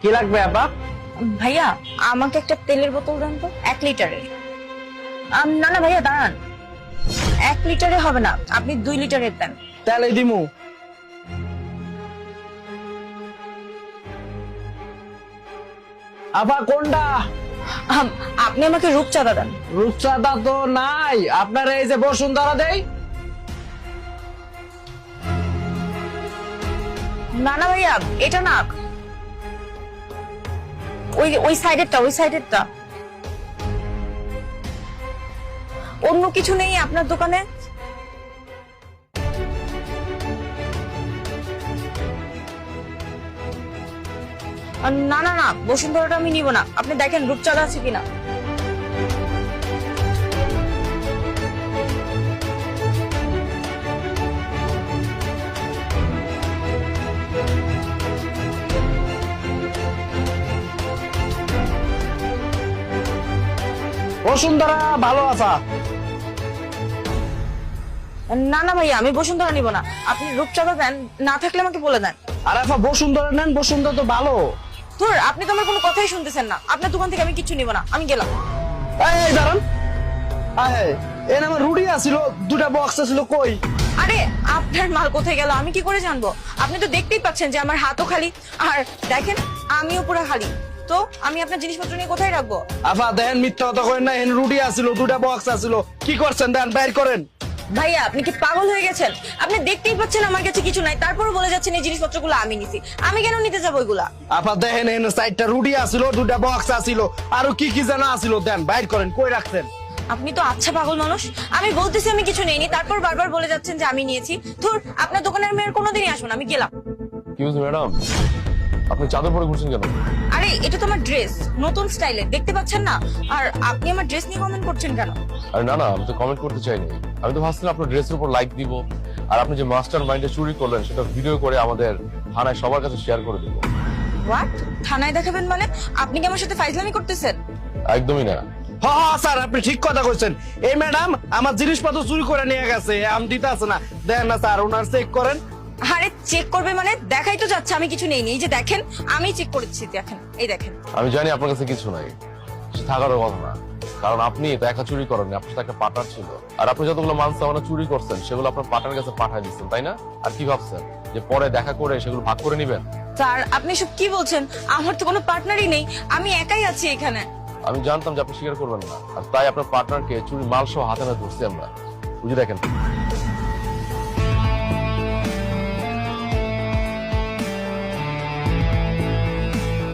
কি লাগবে আপা? ভাইয়া আমাকে একটা তেলের বোতল দেন তো 1 লিটারের। না না ভাইয়া দাঁড়ান, 1 লিটারে হবে না, আপনি 2 লিটারের দেন। তাহলে দিমু। আপা কোনটা? আপনি আমাকে রূপচাঁদা দেন। রূপচাঁদা তো নাই, আপনার এই যে বসুন্ধরা দেই। না না ভাইয়া এটা না, ওই সাইডেরটা। অন্য কিছু নেই আপনার দোকানে? না না না, বসুন্ধরাটা আমি নিব না, আপনি দেখেন রূপচাঁদা আছে কিনা। বসুন্ধরা ভালো আছা? না না ভাইয়া আমি বসুন্ধরা নিব না, আপনি রূপচাঁদা দেন, না থাকলে আমাকে বলে দেন। আর আপা বসুন্ধরা নেন, বসুন্ধরা তো ভালো। ধুর, আপনি তো আমার কোনো কথাই শুনতেছেন না, আপনার দোকান থেকে আমি কিছু নিব না, আমি গেলাম। এই দাঁড়ান, এই আমার রুটি আছিল, 2টা বক্স আছিল, কই? আরে আপনার মাল কোথায় গেল আমি কি করে জানবো? আপনি তো দেখতেই পাচ্ছেন যে আমার হাতও খালি, আর দেখেন আমিও পুরো খালি, তো আমি আপনার জিনিসপত্র নিয়ে কোথায় রাখবো? আপা দেখেন মিথ্যা কথা করেন না, এখানে রুটি আছিল, 2টা বক্স আছিল, কি করছেন দেন, বাইর করেন। ভাইয়া আপনি কি পাগল হয়ে গেছেন? আপনি দেখতেই পাচ্ছেন আমার কাছে কিছু নাই, তারপরে বলে যাচ্ছেন এই জিনিসপত্রগুলো আমি নিছি। আমি কেন নিতে যাবো ওইগুলা? আপা দেখেন এখানে 4টা রুটি আছিল, 2টা বক্স আছিল, আরো কি কি জানা আছিল, দেন বাইর করেন, কই রাখছেন? আপনি তো আচ্ছা পাগল মানুষ, আমি বলতেছি আমি কিছু নেইনি, তারপর বারবার বলে যাচ্ছেন যে আমি নিয়েছি। ধুর, আপনার দোকানের মেয়ের কোনোদিনই আসুন, আমি গেলাম। কি হয়েছে ম্যাডাম, আপনি চাদর পরে ঘুরছেন কেন? আরে এটা তো আমার ড্রেস, নতুন স্টাইলের, দেখতে পাচ্ছেন না? আর আপনি আমার ড্রেস নিয়ে কমেন্ট করছেন কেন? আরে না না, আমি তো কমেন্ট করতে চাইনি। আমি তো ভাবছিলাম আপনার ড্রেসের উপর লাইক দিব, আর আপনি যে মাস্টার মাইন্ডে চুরি করলেন সেটা ভিডিও করে আমাদের থানায় সবার কাছে শেয়ার করে দিব। হোয়াট? থানায় দেখাবেন মানে? আপনি কি আমার সাথে ফাইজলামি করতেছেন? একদমই না। হ্যাঁ স্যার, আপনি ঠিক কথা কইছেন। এই ম্যাডাম আমার জিনিসপত্র চুরি করে নিয়ে গেছে, আমি দিতে আছে না, দেন না স্যার, ওনার চেক করেন। আরে চেক করবে মানে? দেখাই তো যাচ্ছে আমি কিছু নেইনি, এই যে দেখেন আমি চেক করেছি, দেখেন, এই দেখেন। আমি জানি আপনার কাছে কিছু নাই, সে থাকারও কথা না, কারণ আপনি তো একা চুরি করেননি, আপনার সাথে একটা পার্টনার ছিল, আর আপনি যতগুলো মাংস আমরা চুরি করছেন সেগুলো আপনার পার্টনারের কাছে পাঠিয়ে দিচ্ছেন, তাই না? আর কি ভাবছেন যে পরে দেখা করে সেগুলো ভাগ করে নিবেন? স্যার আপনি সব কি বলছেন? আমার তো কোনো পার্টনারই নেই, আমি একাই আছি এখানে। আমি জানতাম যে আপনি স্বীকার করবেন না, আর তাই আপনার পার্টনারকে চুরি মাল সহ হাতে ধরছি আমরা, বুঝে দেখেন।